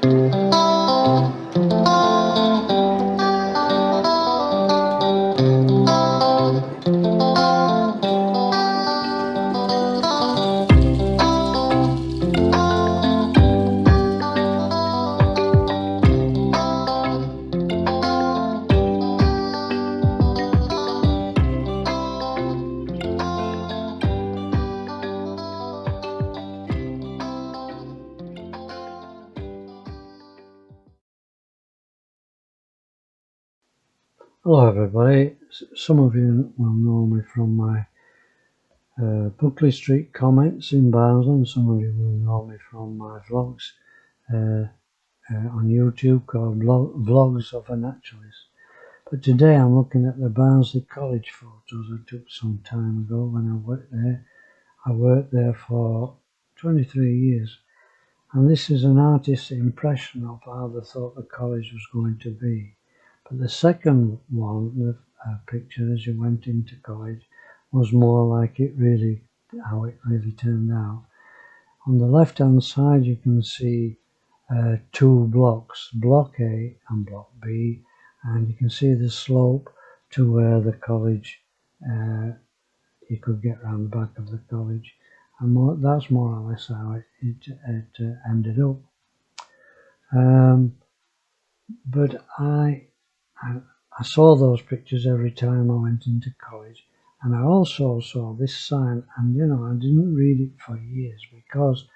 Hello everybody, some of you will know me from my Buckley Street comments in Barnsley, and some of you will know me from my vlogs on YouTube called Vlogs of a Naturalist. But today I'm looking at the Barnsley College photos I took some time ago when I worked there. I worked there for 23 years, and this is an artist's impression of how they thought the college was going to be. But the second one, the picture as you went into college, was more like how it really turned out. On the left hand side you can see two blocks, Block A and Block B, and you can see the slope to where the college, you could get round the back of the college, and that's more or less how it ended up. But I saw those pictures every time I went into college, and I also saw this sign, and I didn't read it for years because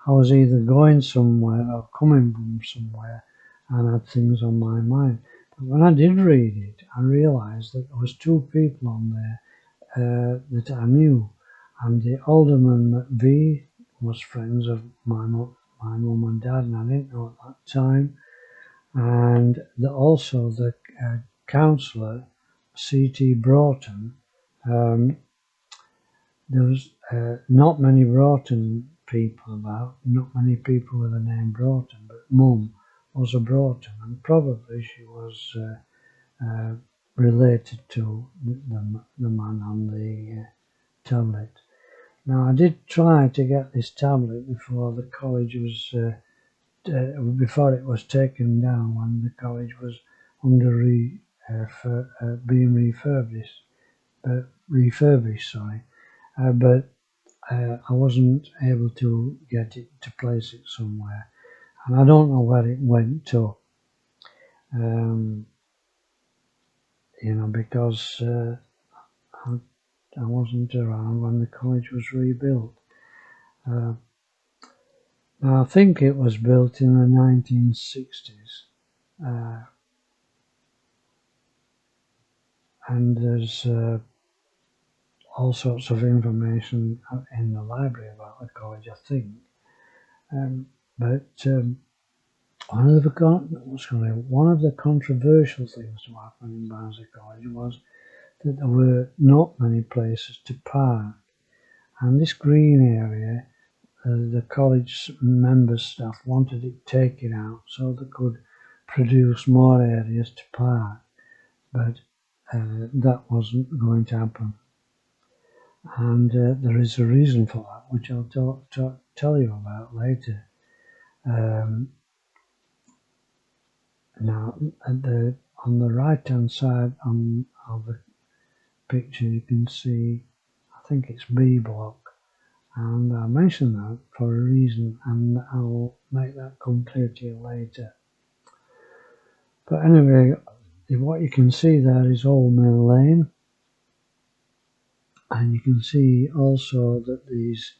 I was either going somewhere or coming from somewhere and had things on my mind. But when I did read it, I realised that there was two people on there that I knew, and the alderman V was friends of my mum and dad, and I didn't know at that time. And also the councillor, C.T. Broughton. There was not many Broughton people about, not many people with the name Broughton, but Mum was a Broughton, and probably she was related to the man on the tablet. Now, I did try to get this tablet before the college was before it was taken down, when the college was under being refurbished, but I wasn't able to get it to place it somewhere, and I don't know where it went to, because I wasn't around when the college was rebuilt. Now, I think it was built in the 1960s, and there's all sorts of information in the library about the college, I think. But one of the controversial things to happen in Barnsley College was that there were not many places to park, and this green area, the college members staff wanted it taken out so they could produce more areas to park, but that wasn't going to happen. And there is a reason for that, which I'll tell you about later. Now, on the right-hand side of the picture, you can see, I think it's B block, and I mention that for a reason, and I'll make that come clear to you later. But anyway, what you can see there is Old Mill Lane, and you can see also that these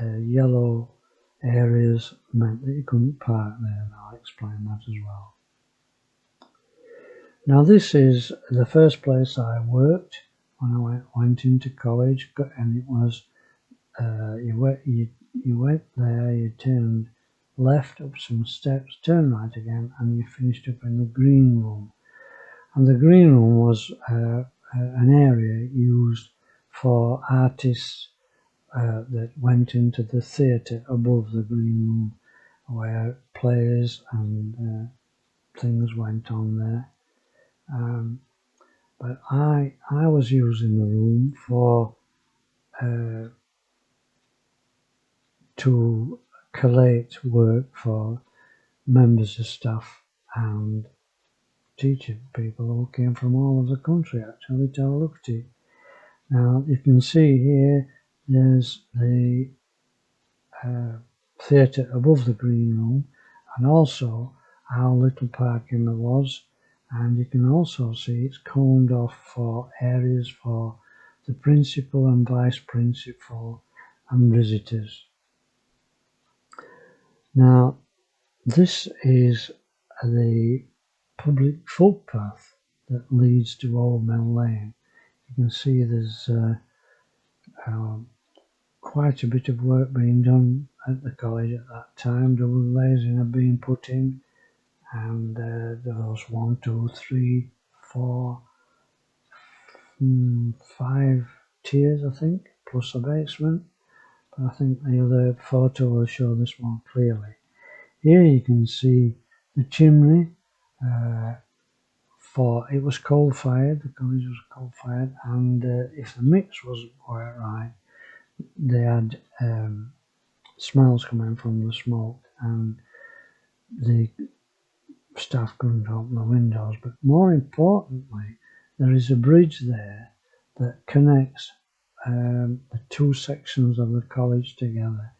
yellow areas meant that you couldn't park there, and I'll explain that as well. Now, this is the first place I worked when I went into college, and it was you went there, you turned left up some steps, turn right again, and you finished up in the green room. And the green room was an area used for artists that went into the theatre above the green room, where plays and things went on there. But I was using the room for to collate work for members of staff and teaching people who came from all over the country actually to have a look at it. Now you can see here there's the theatre above the green room, and also how little parking there was, and you can also see it's coned off for areas for the principal and vice principal and visitors. Now this is the public footpath that leads to Old Mill Lane. You can see there's quite a bit of work being done at the college at that time. Double glazing had been put in, and there was 1, 2, 3, 4, 5 tiers, I think, plus a basement. But I think the other photo will show this one clearly. Here you can see the chimney. It was coal fired. The college was coal fired, and if the mix wasn't quite right, they had smells coming from the smoke, and the staff couldn't open the windows. But more importantly, there is a bridge there that connects the two sections of the college together,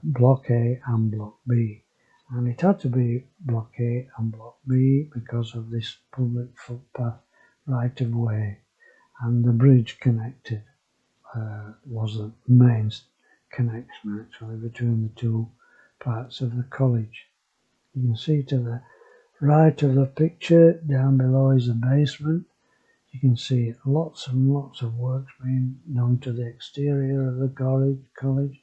Block A and Block B. And it had to be Block A and Block B because of this public footpath right of way. And the bridge connected, was the main connection actually between the two parts of the college. You can see to the right of the picture, down below is the basement. You can see lots and lots of work's been done to the exterior of the college.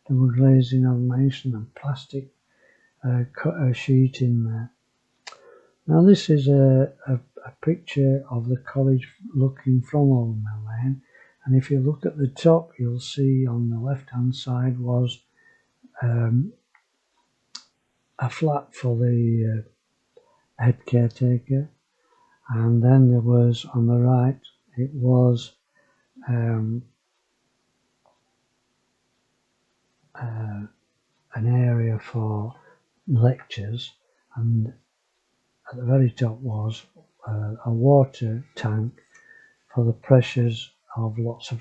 Double glazing I've mentioned, and plastic sheet in there. Now this is a picture of the college looking from Old Mill Lane, and if you look at the top, you'll see on the left hand side was a flat for the head caretaker, and then there was on the right, it was an area for lectures, and at the very top was a water tank for the pressures of lots of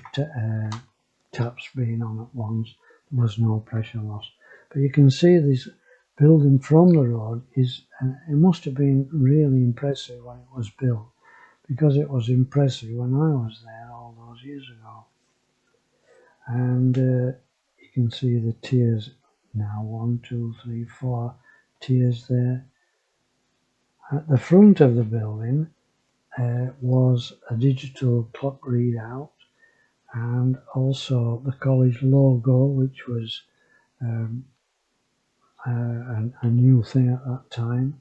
taps being on at once. There was no pressure loss. But you can see this building from the road it must have been really impressive when it was built, because it was impressive when I was there all those years ago. And you can see the tiers now, 1, 2, 3, 4 tiers there. At the front of the building was a digital clock readout, and also the college logo, which was a new thing at that time.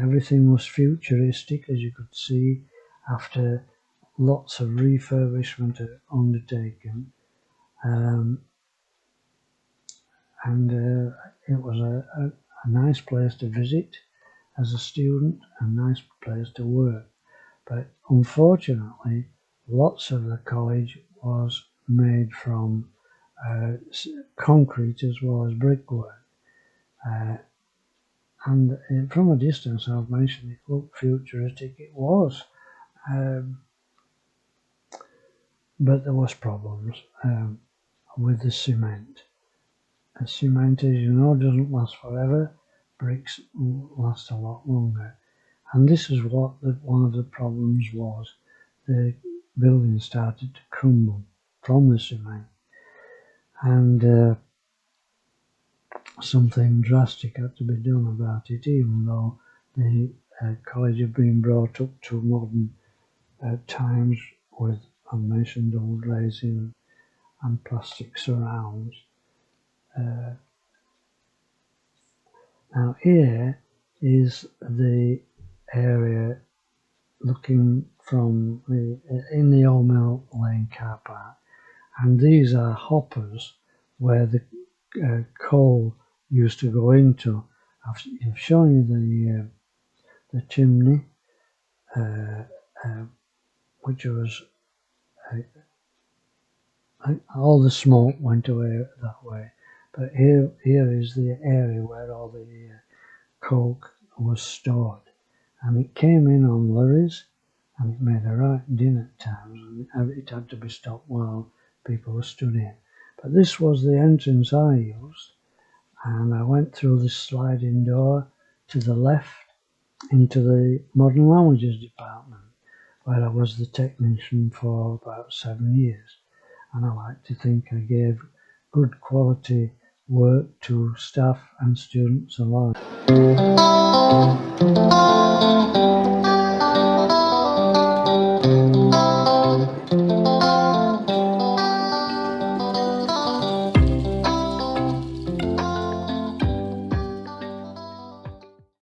Everything was futuristic, as you could see, after lots of refurbishment undertaken. It was a nice place to visit as a student, a nice place to work. But unfortunately, lots of the college was made from concrete as well as brickwork. And from a distance, I've mentioned it looked futuristic. It was, but there was problems with the cement. Cement, as you know, doesn't last forever. Bricks last a lot longer. And this is what one of the problems was. The building started to crumble from the cement. And something drastic had to be done about it, even though the college had been brought up to modern times with, I mentioned, double glazing and plastic surrounds. Now here is the area looking from in the Old Mill Lane car park, and these are hoppers where the coal used to go into. I've shown you the chimney, which was all the smoke went away that way, But here is the area where all the coke was stored, and it came in on lorries, and it made a right din at times, and it had to be stopped while people were stood in. But this was the entrance I used, and I went through this sliding door to the left into the modern languages department, where I was the technician for about 7 years, and I like to think I gave good quality work to staff and students alike.